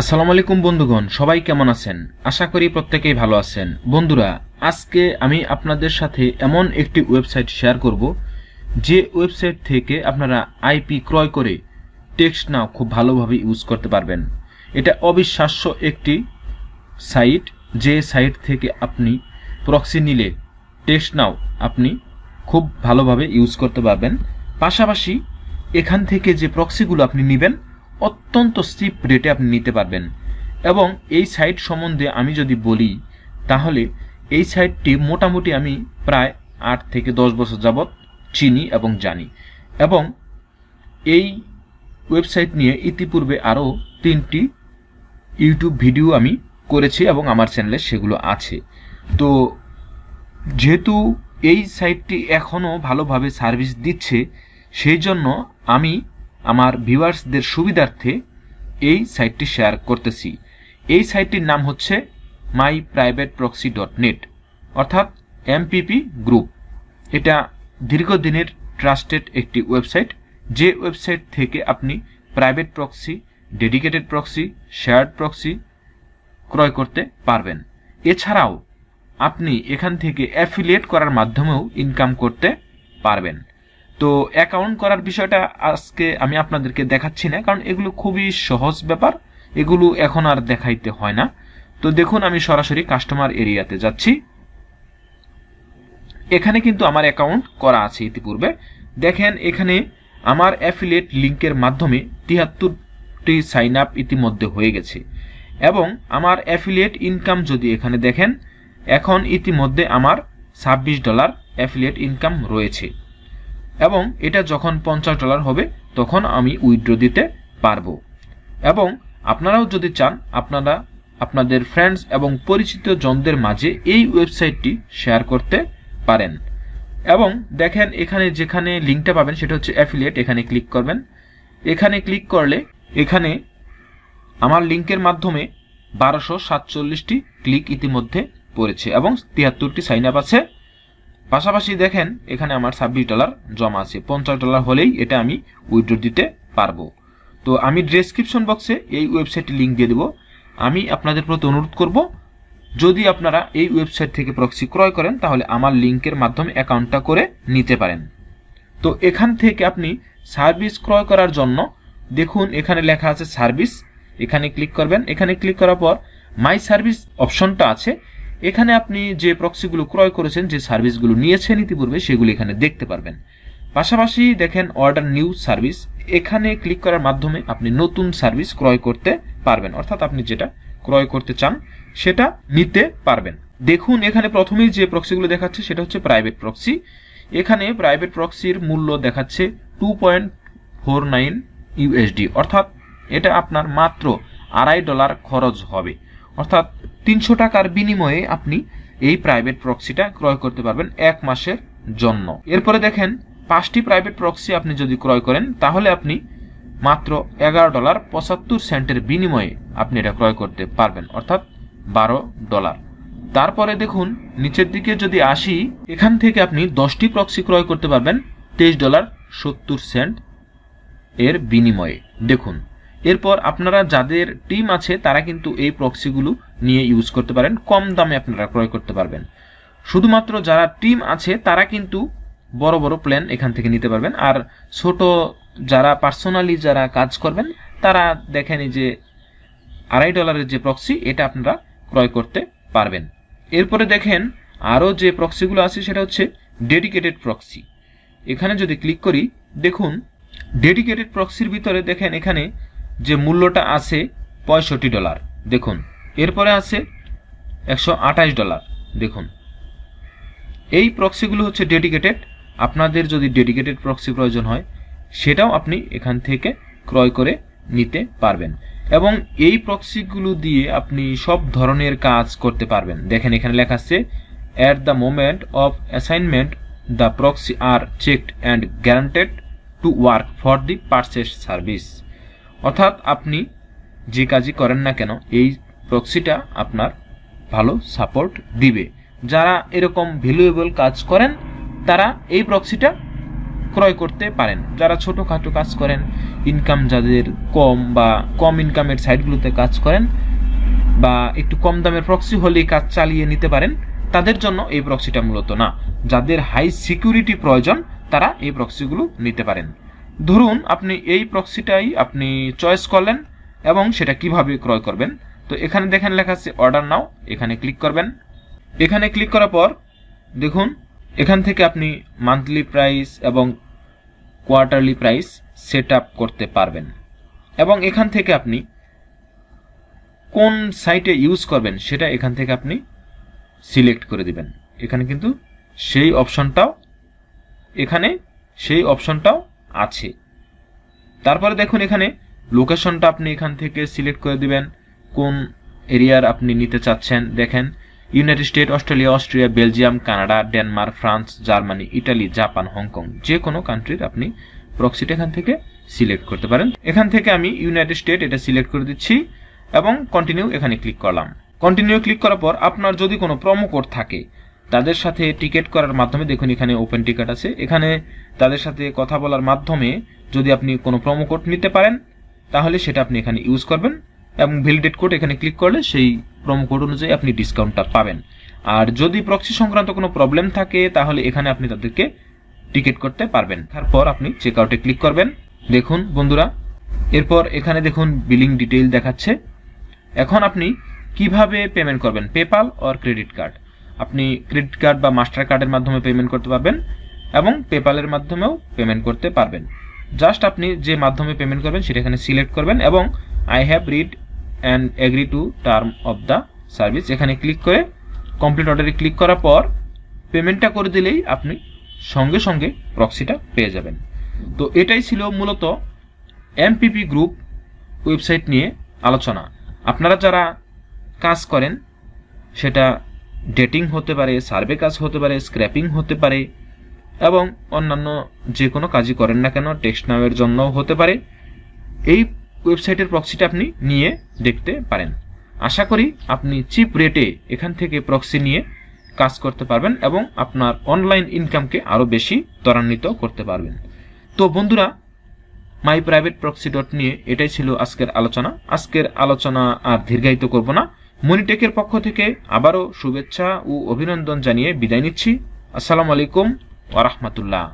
আসসালামু আলাইকুম বন্ধুগণ, সবাই কেমন আছেন? আশা করি প্রত্যেকেই ভালো আছেন। বন্ধুরা, আজকে আমি আপনাদের সাথে এমন একটি ওয়েবসাইট শেয়ার করব যে ওয়েবসাইট থেকে আপনারা আইপি ক্রয় করে টেক্সট নাও খুব ভালোভাবে ইউজ করতে পারবেন। এটা অবিশ্বাস্য একটি সাইট, যে সাইট থেকে আপনি প্রক্সি নিলে টেক্সট নাও আপনি খুব ভালোভাবে ইউজ করতে পারবেন। পাশাপাশি এখান থেকে যে প্রক্সিগুলো আপনি নেবেন অত্যন্ত চিপ রেটে আপনি নিতে পারবেন। এবং এই সাইট সম্বন্ধে আমি যদি বলি তাহলে এই সাইটটি মোটামুটি আমি প্রায় 8 থেকে 10 বছর যাবৎ চিনি এবং জানি, এবং এই ওয়েবসাইট নিয়ে ইতিপূর্বে আরও 3টি ইউটিউব ভিডিও আমি করেছি এবং আমার চ্যানেলে সেগুলো আছে। তো যেহেতু এই সাইটটি এখনও ভালোভাবে সার্ভিস দিচ্ছে, সেই জন্য আমি আমার ভিউয়ার্সদের সুবিধার্থে এই সাইটটি শেয়ার করতেছি। এই সাইটটির নাম হচ্ছে myprivateproxy.net, অর্থাৎ এমপিপি গ্রুপ। এটা দীর্ঘদিনের ট্রাস্টেড একটি ওয়েবসাইট, যে ওয়েবসাইট থেকে আপনি private proxy, dedicated proxy, shared proxy ক্রয় করতে পারবেন। এছাড়াও আপনি এখান থেকে অ্যাফিলিয়েট করার মাধ্যমেও ইনকাম করতে পারবেন। তো অ্যাকাউন্ট করার বিষয়টা আজকে আমি আপনাদেরকে দেখাচ্ছি না, কারণ এগুলো খুবই সহজ ব্যাপার, এগুলো এখন আর দেখাইতে হয় না। তো দেখুন, আমি সরাসরি কাস্টমার এরিয়াতে যাচ্ছি। এখানে কিন্তু আমার অ্যাকাউন্ট করা আছে ইতিপূর্বে। দেখেন, এখানে আমার অ্যাফিলিয়েট লিঙ্কের মাধ্যমে 73টি সাইন আপ ইতিমধ্যে হয়ে গেছে, এবং আমার অ্যাফিলিয়েট ইনকাম যদি এখানে দেখেন, এখন ইতিমধ্যে আমার $26 অ্যাফিলিয়েট ইনকাম রয়েছে, এবং এটা যখন $50 হবে তখন আমি উইথড্র দিতে পারবো। এবং আপনারাও যদি চান, আপনারা আপনাদের ফ্রেন্ডস এবং পরিচিত জনদের মাঝে এই ওয়েবসাইটটি শেয়ার করতে পারেন। এবং দেখেন, এখানে যেখানে লিঙ্কটা পাবেন সেটা হচ্ছে অ্যাফিলিয়েট, এখানে ক্লিক করবেন। এখানে ক্লিক করলে এখানে আমার লিঙ্কের মাধ্যমে 1247টি ক্লিক ইতিমধ্যে পড়েছে এবং 73টি সাইন আপ আছে। পাশাপাশি দেখেন, এখানে আমার $26 জমা আছে। $50 হলেই এটা আমি উইথড্র দিতে পারবো। তো আমি ডেসক্রিপশন বক্সে এই ওয়েবসাইটের লিঙ্ক দিয়ে দেবো। আমি আপনাদের প্রতি অনুরোধ করব, যদি আপনারা এই ওয়েবসাইট থেকে প্রক্সি ক্রয় করেন তাহলে আমার লিঙ্কের মাধ্যমে অ্যাকাউন্টটা করে নিতে পারেন। তো এখান থেকে আপনি সার্ভিস ক্রয় করার জন্য দেখুন, এখানে লেখা আছে সার্ভিস, এখানে ক্লিক করবেন। এখানে ক্লিক করার পর মাই সার্ভিস অপশনটা আছে, এখানে আপনি যে প্রক্সিগুলো ক্রয় করেছেন, যে সার্ভিসগুলো নিয়েছেন ইতিপূর্বে, সেগুলো এখানে দেখতে পারবেন। পাশাপাশি দেখেন অর্ডার নিউ সার্ভিস, এখানে ক্লিক করার মাধ্যমে আপনি নতুন সার্ভিস ক্রয় করতে পারবেন, অর্থাৎ আপনি যেটা ক্রয় করতে চান সেটা নিতে পারবেন। দেখুন, এখানে প্রথমেই যে প্রক্সিগুলো দেখাচ্ছে সেটা হচ্ছে প্রাইভেট প্রক্সি। এখানে প্রাইভেট প্রক্সির মূল্য দেখাচ্ছে $2.49, অর্থাৎ এটা আপনার মাত্র $2.5 খরচ হবে, অর্থাৎ 300 টাকার বিনিময়ে আপনি এই প্রাইভেট প্রক্সিটা ক্রয় করতে পারবেন 1 মাসের জন্য। এরপরে দেখেন, 5টি প্রাইভেট প্রক্সি আপনি যদি ক্রয় করেন তাহলে আপনি মাত্র $11.75 বিনিময়ে আপনি এটা ক্রয় করতে পারবেন, অর্থাৎ $12। তারপরে দেখুন, নিচের দিকে যদি আসি, এখান থেকে আপনি 10টি প্রক্সি ক্রয় করতে পারবেন $23.70 এর বিনিময়ে। দেখুন, এরপর আপনারা যাদের টিম আছে তারা কিন্তু এই প্রক্সিগুলো নিয়ে ইউজ করতে পারেন, কম দামে আপনারা ক্রয় করতে পারবেন। শুধুমাত্র যারা টিম আছে তারা কিন্তু বড় বড় প্ল্যান এখান থেকে নিতে পারবেন, আর ছোট যারা পার্সোনালি যারা কাজ করবেন তারা দেখেন এই যে $2.5 যে প্রক্সি, এটা আপনারা ক্রয় করতে পারবেন। এরপরে দেখেন আরও যে প্রক্সিগুলো আছে সেটা হচ্ছে ডেডিকেটেড প্রক্সি। এখানে যদি ক্লিক করি, দেখুন ডেডিকেটেড প্রক্সির ভিতরে দেখেন এখানে যে মূল্যটা আছে $65। দেখুন, এরপরে আছে $128। দেখুন, এই প্রক্সিগুলো হচ্ছে ডেডিকেটেড। আপনাদের যদি ডেডিকেটেড প্রক্সি প্রয়োজন হয় সেটাও আপনি এখান থেকে ক্রয় করে নিতে পারবেন, এবং এই প্রক্সিগুলো দিয়ে আপনি সব ধরনের কাজ করতে পারবেন। দেখেন, এখানে লেখা আছে at the moment of assignment the proxy are checked and guaranteed to work for the purchase service, অর্থাৎ আপনি যে কাজই করেন না কেন এই প্রক্সিটা আপনার ভালো সাপোর্ট দিবে। যারা এরকম ভ্যালুয়েবল কাজ করেন তারা এই প্রক্সিটা ক্রয় করতে পারেন। যারা ছোটখাটো কাজ করেন, ইনকাম যাদের কম বা কম ইনকামের সাইটগুলোতে কাজ করেন বা একটু কম দামের প্রক্সি হলেই কাজ চালিয়ে নিতে পারেন, তাদের জন্য এই প্রক্সিটা মূলত না। যাদের হাই সিকিউরিটি প্রয়োজন তারা এই প্রক্সিগুলো নিতে পারেন। ধরুন আপনি এই প্রক্সিটাই আপনি চয়েস করলেন এবং সেটা কিভাবে ক্রয় করবেন। তো এখানে দেখেন লেখা আছে অর্ডার নাও, এখানে ক্লিক করবেন। এখানে ক্লিক করার পর দেখুন এখান থেকে আপনি মান্থলি প্রাইস এবং কোয়ার্টারলি প্রাইস সেট আপ করতে পারবেন এবং এখান থেকে আপনি কোন সাইটে ইউজ করবেন সেটা এখান থেকে আপনি সিলেক্ট করে দিবেন। এখানে কিন্তু সেই অপশনটাও আছে। তারপরে দেখুন এখানে লোকেশনটা আপনি এখান থেকে সিলেক্ট করে দিবেন, কোন এরিয়ার আপনি নিতে চাচ্ছেন। দেখেন United state, Australia, Austria, Belgium, Canada, Denmark, France, Germany, Italy, Japan, Hong Kong, যে কোনো কান্ট্রির আপনি প্রক্সিটা এখান থেকে সিলেক্ট করতে পারেন। এখান থেকে আমি ইউনাইটেড স্টেট এটা সিলেক্ট করে দিচ্ছি এবং কন্টিনিউ এখানে ক্লিক করলাম। কন্টিনিউ ক্লিক করার পর আপনার যদি কোনো প্রোমো কোড থাকে তাদের সাথে টিকেট করার মাধ্যমে, দেখুন এখানে ওপেন টিকেট আছে, এখানে তাদের সাথে কথা বলার মাধ্যমে যদি আপনি কোনো প্রোমো কোড নিতে পারেন তাহলে সেটা আপনি এখানে ইউজ করবেন এবং ভ্যালিডেট কোড এখানে ক্লিক করলে সেই প্রোমো কোড অনুযায়ী আপনি ডিসকাউন্টটা পাবেন। আর যদি প্রক্সি সংক্রান্ত কোনো প্রবলেম থাকে তাহলে এখানে আপনি তাদেরকে টিকেট করতে পারবেন। তারপর আপনি চেক আউটে ক্লিক করবেন। দেখুন বন্ধুরা, এরপর এখানে দেখুন বিলিং ডিটেইল দেখাচ্ছে। এখন আপনি কিভাবে পেমেন্ট করবেন, পেপাল অর ক্রেডিট কার্ড। আপনি ক্রেডিট কার্ড বা মাস্টার কার্ডের মাধ্যমে পেমেন্ট করতে পারবেন এবং পেপালের মাধ্যমেও পেমেন্ট করতে পারবেন। জাস্ট আপনি যে মাধ্যমে পেমেন্ট করবেন সেটা এখানে সিলেক্ট করবেন এবং I have read and agree to term of the service এখানে ক্লিক করে কমপ্লিট অর্ডারে ক্লিক করার পর পেমেন্টটা করে দিলেই আপনি সঙ্গে সঙ্গে প্রক্সিটা পেয়ে যাবেন। তো এটাই ছিল মূলত এমপিপি গ্রুপ ওয়েবসাইট নিয়ে আলোচনা। আপনারা যারা কাজ করেন, সেটা ডেটিং হতে পারে, সার্ভে কাজ হতে পারে, স্ক্র্যাপিং হতে পারে এবং অন্যান্য যে কোনো কাজই করেন না কেন, টেক্সট নামের জন্যও হতে পারে, এই ওয়েবসাইটের প্রক্সিটা আপনি নিয়ে দেখতে পারেন। আশা করি আপনি চিপ রেটে এখান থেকে প্রক্সি নিয়ে কাজ করতে পারবেন এবং আপনার অনলাইন ইনকামকে আরো বেশি ত্বরান্বিত করতে পারবেন। তো বন্ধুরা, মাই প্রাইভেট প্রক্সি নিয়ে এটাই ছিল আজকের আলোচনা। আজকের আলোচনা আর দীর্ঘায়িত করব না। মনিটেকের পক্ষ থেকে আবারও শুভেচ্ছা ও অভিনন্দন জানিয়ে বিদায় নিচ্ছি। আসসালামু আলাইকুম ওয়া রাহমাতুল্লাহ।